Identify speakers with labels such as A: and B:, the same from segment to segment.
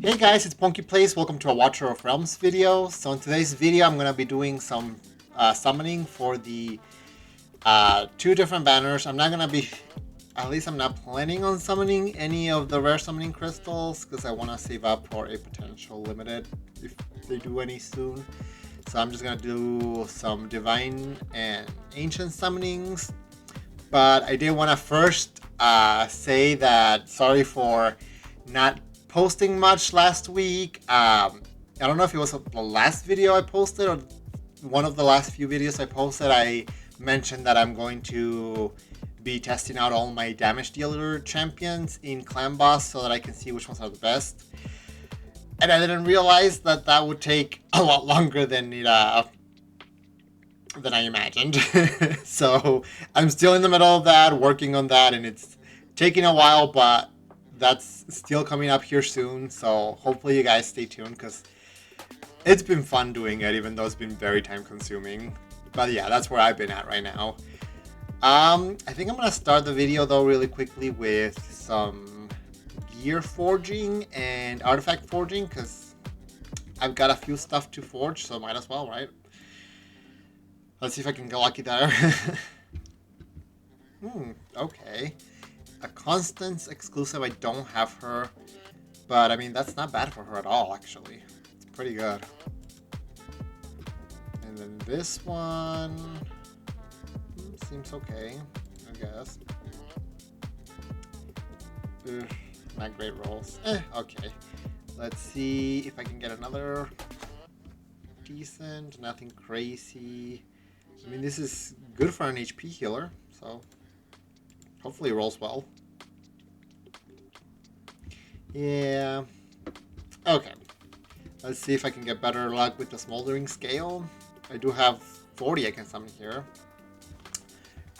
A: Hey guys, it's PonkyPlays. Welcome to a Watcher of Realms video. So in today's video, I'm going to be doing some summoning for the two different banners. I'm not going to be, at least I'm not planning on summoning any of the rare summoning crystals because I want to save up for a potential limited if they do any soon. So I'm just going to do some divine and ancient summonings. But I did want to first say that sorry for not posting much last week. I don't know if it was the last video I posted or one of the last few videos I posted. I mentioned that I'm going to be testing out all my damage dealer champions in Clan Boss so that I can see which ones are the best. And I didn't realize that that would take a lot longer than I imagined. So I'm still in the middle of that, working on that, and it's taking a while, but that's still coming up here soon. So hopefully you guys stay tuned because it's been fun doing it, even though it's been very time consuming. But yeah, that's where I've been at right now. I think I'm gonna start the video though really quickly with some gear forging and artifact forging because I've got a few stuff to forge, so might as well, right? Let's see if I can get lucky there. Okay. A Constance exclusive, I don't have her. But, I mean, that's not bad for her at all, actually. It's pretty good. And then this one... seems okay, I guess. Ugh, not great rolls. Okay. Let's see if I can get another decent, nothing crazy. I mean, this is good for an HP healer, so hopefully it rolls well. Yeah. Okay. Let's see if I can get better luck with the smoldering scale. I do have 40 I can summon here.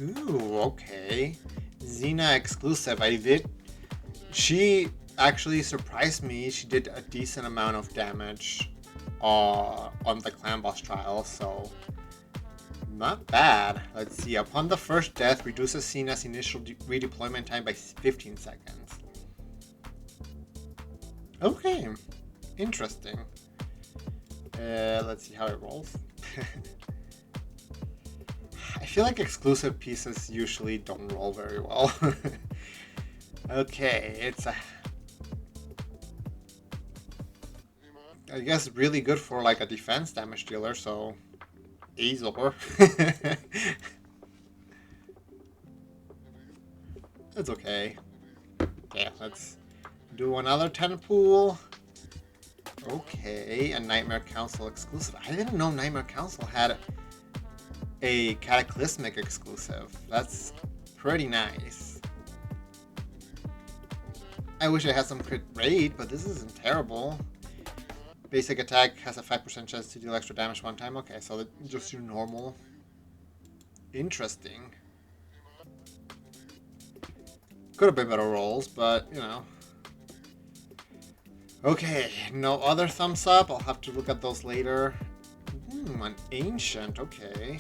A: Ooh, okay. Xena exclusive. She actually surprised me. She did a decent amount of damage on the clan boss trial, so not bad. Let's see. Upon the first death, reduces Xena's initial redeployment time by 15 seconds. Okay, interesting. Let's see how it rolls. I feel like exclusive pieces usually don't roll very well. Okay, it's I guess really good for like a defense damage dealer, so Azor. That's okay. Yeah, let's do another 10 pool. Okay, a Nightmare Council exclusive. I didn't know Nightmare Council had a Cataclysmic exclusive. That's pretty nice. I wish I had some crit rate, but this isn't terrible. Basic attack has a 5% chance to deal extra damage one time. Okay, so just your normal. Interesting. Could have been better rolls, but, you know. Okay, no other thumbs up. I'll have to look at those later. An ancient, okay.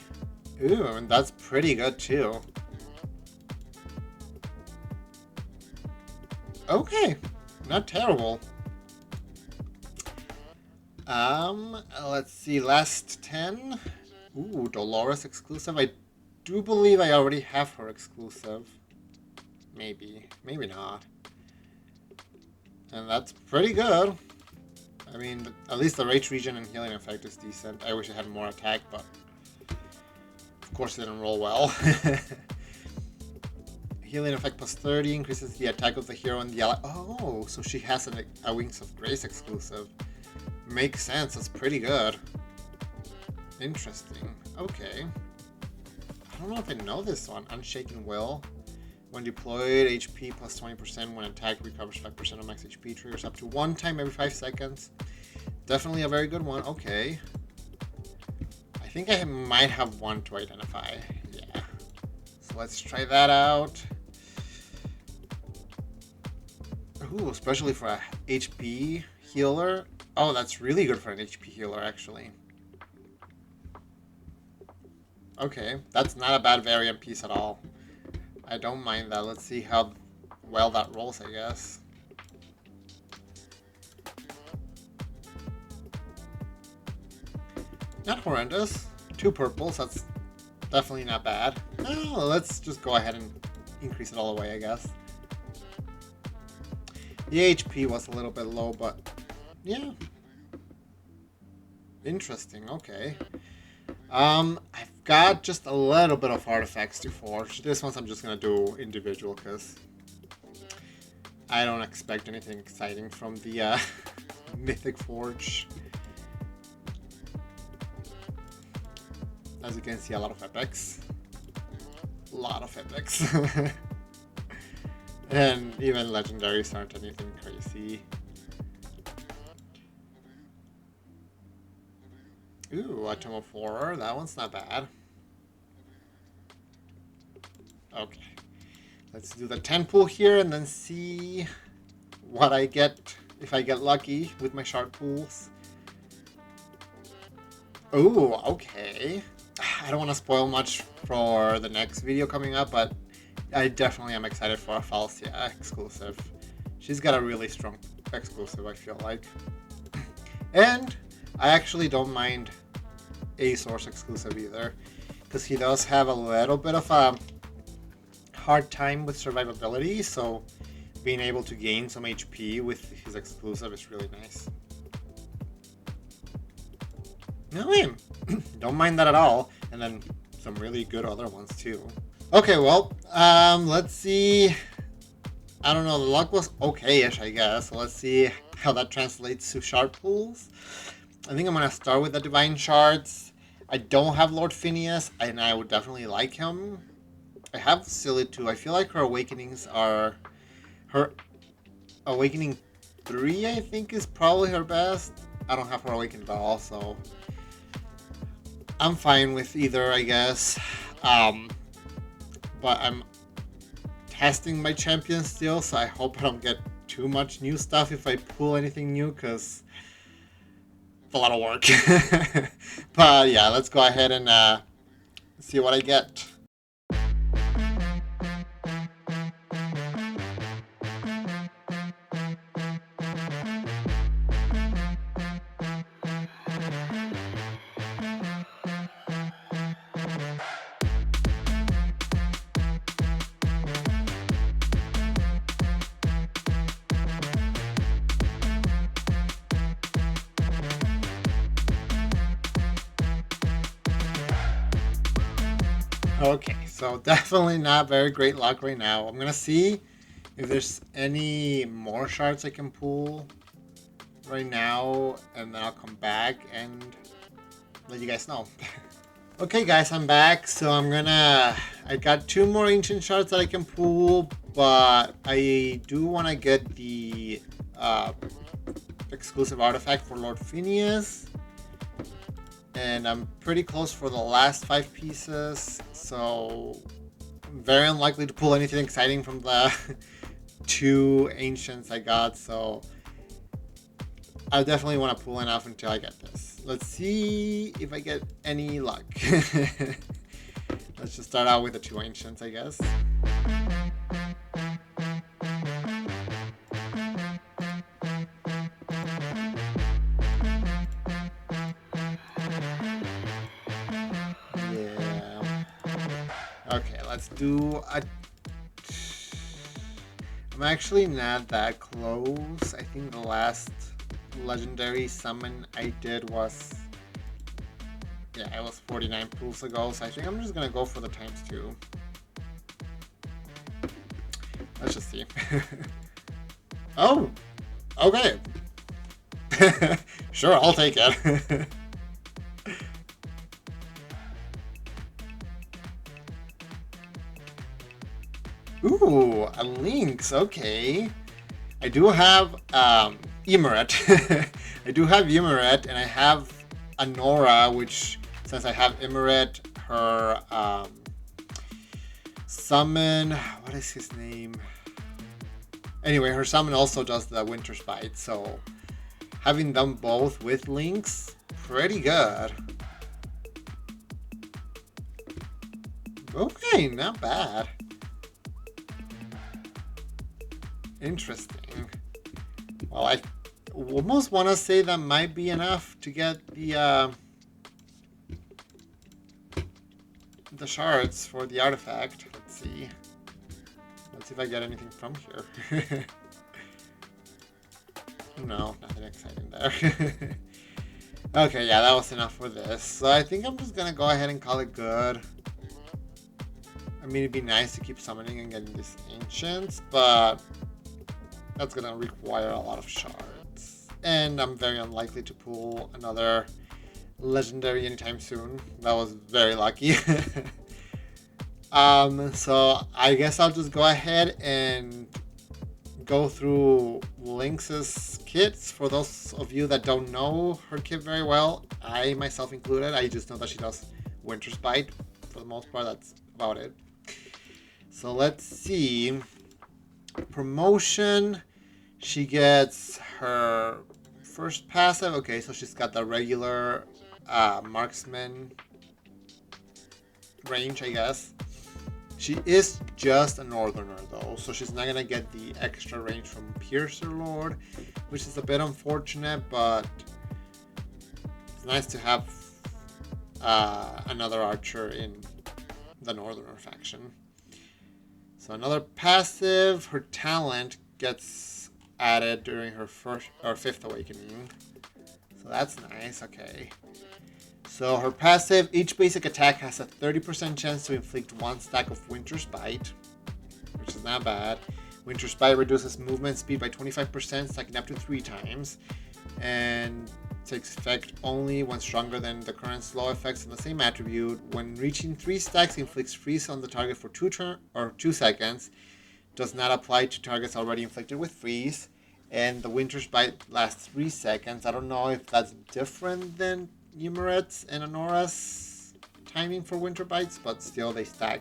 A: Ooh, and that's pretty good too. Okay, not terrible. Let's see, last 10. Ooh, Dolores exclusive. I do believe I already have her exclusive. Maybe, maybe not. And that's pretty good. I mean, at least the rage regen and healing effect is decent. I wish I had more attack, but of course it didn't roll well. Healing effect plus 30 increases the attack of the hero and the ally. Oh, so she has a Wings of Grace exclusive. Makes sense, that's pretty good. Interesting. Okay. I don't know if I know this one. Unshaken Will. When deployed, HP plus 20%. When attacked, recovers 5% of max HP. Triggers up to 1 time every 5 seconds. Definitely a very good one. Okay. I think I might have one to identify. Yeah. So let's try that out. Ooh, especially for a HP healer. Oh, that's really good for an HP healer, actually. Okay, that's not a bad variant piece at all. I don't mind that. Let's see how well that rolls, I guess. Not horrendous. 2 purples, that's definitely not bad. Oh, let's just go ahead and increase it all the way, I guess. The HP was a little bit low, but yeah. Interesting, okay. I've got just a little bit of artifacts to forge. This one I'm just gonna do individual because I don't expect anything exciting from the Mythic Forge. As you can see, a lot of epics. A lot of epics. And even legendaries aren't anything crazy. Ooh, a Tome of Horror. That one's not bad. Okay. Let's do the 10 pool here and then see what I get if I get lucky with my shark pools. Ooh, okay. I don't want to spoil much for the next video coming up, but I definitely am excited for a Falcia exclusive. She's got a really strong exclusive, I feel like. And I actually don't mind a Source exclusive either, because he does have a little bit of a hard time with survivability, so being able to gain some HP with his exclusive is really nice. No, don't mind that at all. And then some really good other ones too. Okay, well, let's see. I don't know, the luck was okay-ish, I guess. So let's see how that translates to shard pools. I think I'm gonna start with the divine shards. I don't have Lord Phineas, and I would definitely like him. I have Silly too. I feel like her awakenings are... Her awakening 3, I think, is probably her best. I don't have her awakened at all, so I'm fine with either, I guess. But I'm testing my champion still, so I hope I don't get too much new stuff if I pull anything new, because it's a lot of work. But yeah, let's go ahead and see what I get. Okay, so definitely not very great luck right now. I'm gonna see if there's any more shards I can pull right now, and then I'll come back and let you guys know. Okay guys, I'm back. So I got 2 more ancient shards that I can pull, but I do want to get the exclusive artifact for Lord Phineas. And I'm pretty close for the last 5 pieces, so I'm very unlikely to pull anything exciting from the 2 ancients I got, so I definitely want to pull enough until I get this. Let's see if I get any luck. Let's just start out with the 2 ancients, I guess. Okay, let's do a... I'm actually not that close. I think the last legendary summon I did was... Yeah, it was 49 pools ago, so I think I'm just gonna go for the ×2. Let's just see. Oh! Okay! Sure, I'll take it. Ooh, a Lynx, okay. I do have Emmeret. I do have Emmeret, and I have a Nora, which, since I have Emmeret, her summon, what is his name? Anyway, her summon also does the Winter's Bite, so having them both with Lynx, pretty good. Okay, not bad. Interesting. Well, I almost want to say that might be enough to get the the shards for the artifact. Let's see. Let's see if I get anything from here. No, nothing exciting there. Okay, yeah, that was enough for this. So I think I'm just gonna go ahead and call it good. I mean, it'd be nice to keep summoning and getting these ancients, but that's gonna require a lot of shards. And I'm very unlikely to pull another legendary anytime soon. That was very lucky. So I guess I'll just go ahead and go through Lynx's kits. For those of you that don't know her kit very well, I myself included, I just know that she does Winter's Bite. For the most part, that's about it. So let's see. Promotion. She gets her first passive. Okay, so she's got the regular marksman range, I guess. She is just a northerner though, so she's not gonna get the extra range from Piercer Lord, which is a bit unfortunate, but it's nice to have another archer in the northerner faction. So another passive, her talent gets added during her first or fifth awakening. So that's nice, okay. So her passive, each basic attack has a 30% chance to inflict 1 stack of Winter's Bite, which is not bad. Winter's Bite reduces movement speed by 25%, stacking up to 3 times, and takes effect only when stronger than the current slow effects on the same attribute. When reaching 3 stacks, inflicts freeze on the target for 2 seconds. Does not apply to targets already inflicted with freeze, and the Winter's Bite lasts 3 seconds. I don't know if that's different than Numeret's and Anora's timing for Winter Bites, but still they stack.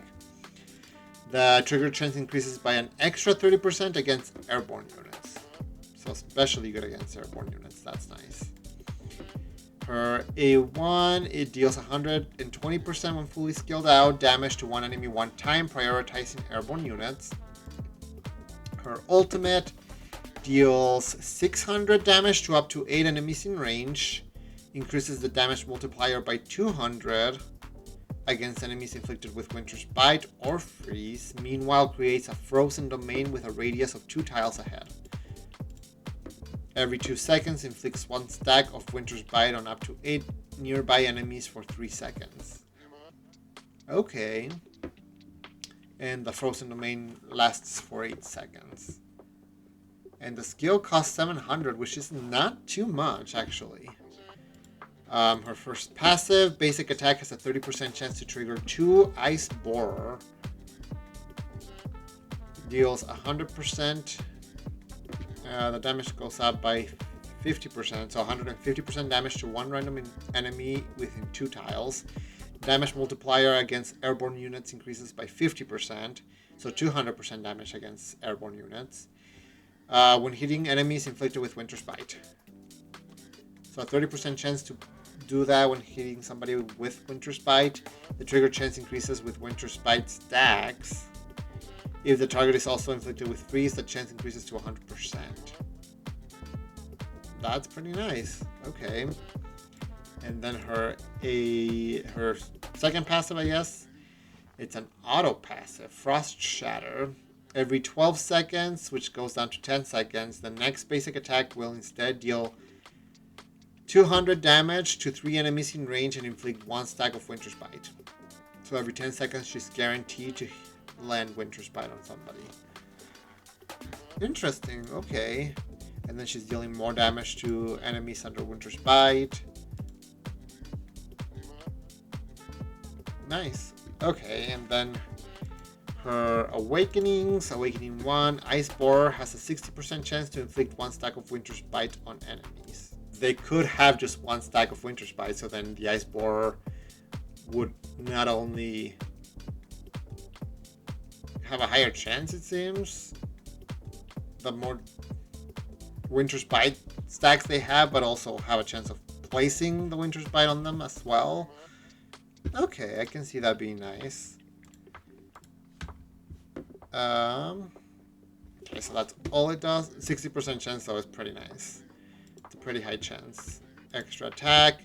A: The trigger chance increases by an extra 30% against airborne units. So especially good against airborne units, that's nice. Her A1, it deals 120% when fully skilled out, damage to one enemy 1 time, prioritizing airborne units. Her ultimate deals 600 damage to up to 8 enemies in range. Increases the damage multiplier by 200 against enemies inflicted with Winter's Bite or Freeze. Meanwhile, creates a frozen domain with a radius of 2 tiles ahead. Every 2 seconds, inflicts 1 stack of Winter's Bite on up to 8 nearby enemies for 3 seconds. Okay. And the frozen domain lasts for 8 seconds. And the skill costs 700, which is not too much, actually. Her first passive, basic attack, has a 30% chance to trigger 2 Ice Borer. Deals 100%. The damage goes up by 50%, so 150% damage to 1 random enemy within 2 tiles. Damage multiplier against airborne units increases by 50%, so 200% damage against airborne units. When hitting enemies inflicted with Winter's Bite. So a 30% chance to do that when hitting somebody with Winter's Bite. The trigger chance increases with Winter's Bite stacks. If the target is also inflicted with freeze, the chance increases to 100%. That's pretty nice. Okay. And then her second passive, I guess, it's an auto passive, Frost Shatter. Every 12 seconds, which goes down to 10 seconds, the next basic attack will instead deal 200 damage to 3 enemies in range and inflict 1 stack of Winter's Bite. So every 10 seconds, she's guaranteed to land Winter's Bite on somebody. Interesting, okay. And then she's dealing more damage to enemies under Winter's Bite. Nice. Okay, and then her awakenings. Awakening 1, Ice Borer has a 60% chance to inflict 1 stack of Winter's Bite on enemies. They could have just 1 stack of Winter's Bite, so then the Ice Borer would not only have a higher chance, it seems, the more Winter's Bite stacks they have, but also have a chance of placing the Winter's Bite on them as well. Okay, I can see that being nice. Okay, so that's all it does. 60% chance though is pretty nice. It's a pretty high chance. Extra attack.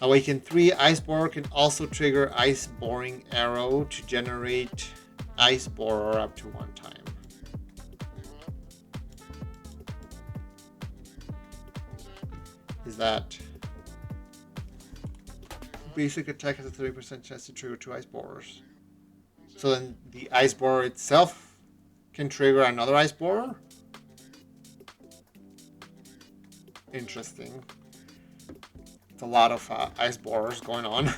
A: Awaken 3, Ice Borer can also trigger Ice Boring Arrow to generate Ice Borer up to 1 time. Is that basic attack has a 30% chance to trigger 2 Ice Borers. So then the Ice Borer itself can trigger another Ice Borer? Interesting. It's a lot of Ice Borers going on.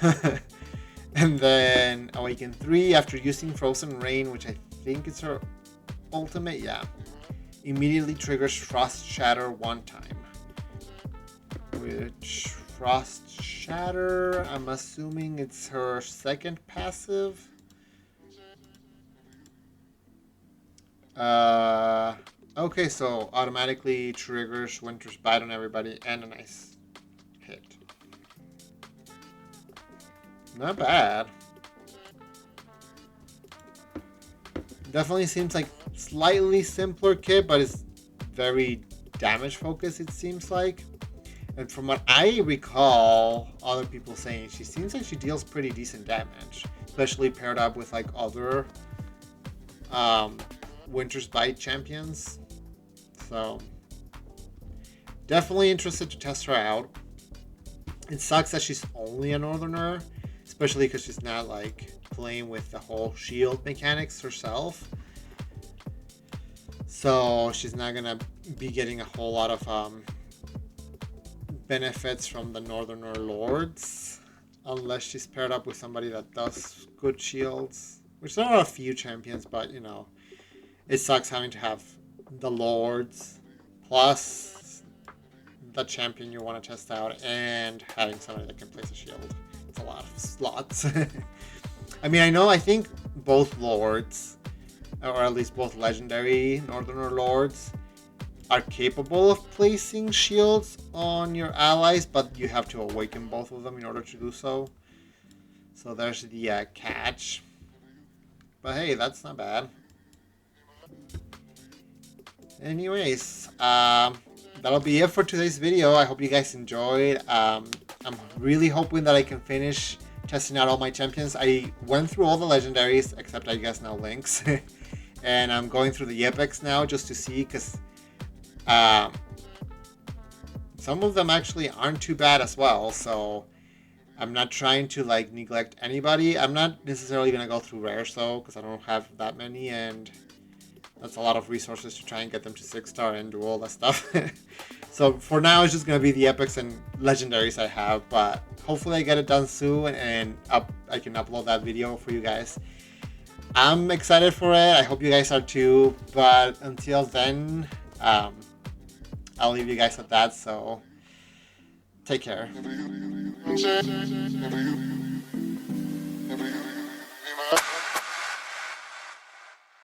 A: And then Awaken 3 after using Frozen Rain, which I think is her ultimate, yeah. Immediately triggers Frost Shatter 1 time. Which Frost Shatter, I'm assuming it's her second passive. Okay, so automatically triggers Winter's Bite on everybody and a nice hit. Not bad. Definitely seems like slightly simpler kit, but it's very damage focused, it seems like. And from what I recall, other people saying, she seems like she deals pretty decent damage, especially paired up with like other Winter's Bite champions. So definitely interested to test her out. It sucks that she's only a Northerner, especially because she's not like playing with the whole shield mechanics herself. So she's not gonna be getting a whole lot of benefits from the Northerner Lords unless she's paired up with somebody that does good shields, which there are a few champions, but you know, it sucks having to have the Lords plus the champion you want to test out and having somebody that can place a shield. It's a lot of slots. I mean, I think both Lords, or at least both legendary Northerner Lords, are capable of placing shields on your allies, but you have to awaken both of them in order to do so. So there's the catch. But hey, that's not bad. Anyways, that'll be it for today's video. I hope you guys enjoyed. I'm really hoping that I can finish testing out all my champions. I went through all the legendaries, except I guess now Lynx. And I'm going through the epics now just to see, because some of them actually aren't too bad as well. So I'm not trying to like neglect anybody. I'm not necessarily going to go through rares though, because I don't have that many, and that's a lot of resources to try and get them to 6-star and do all that stuff. So for now, it's just going to be the epics and legendaries I have, but hopefully I get it done soon and I can upload that video for you guys. I'm excited for it. I hope you guys are too, but until then, I'll leave you guys at that, so take care.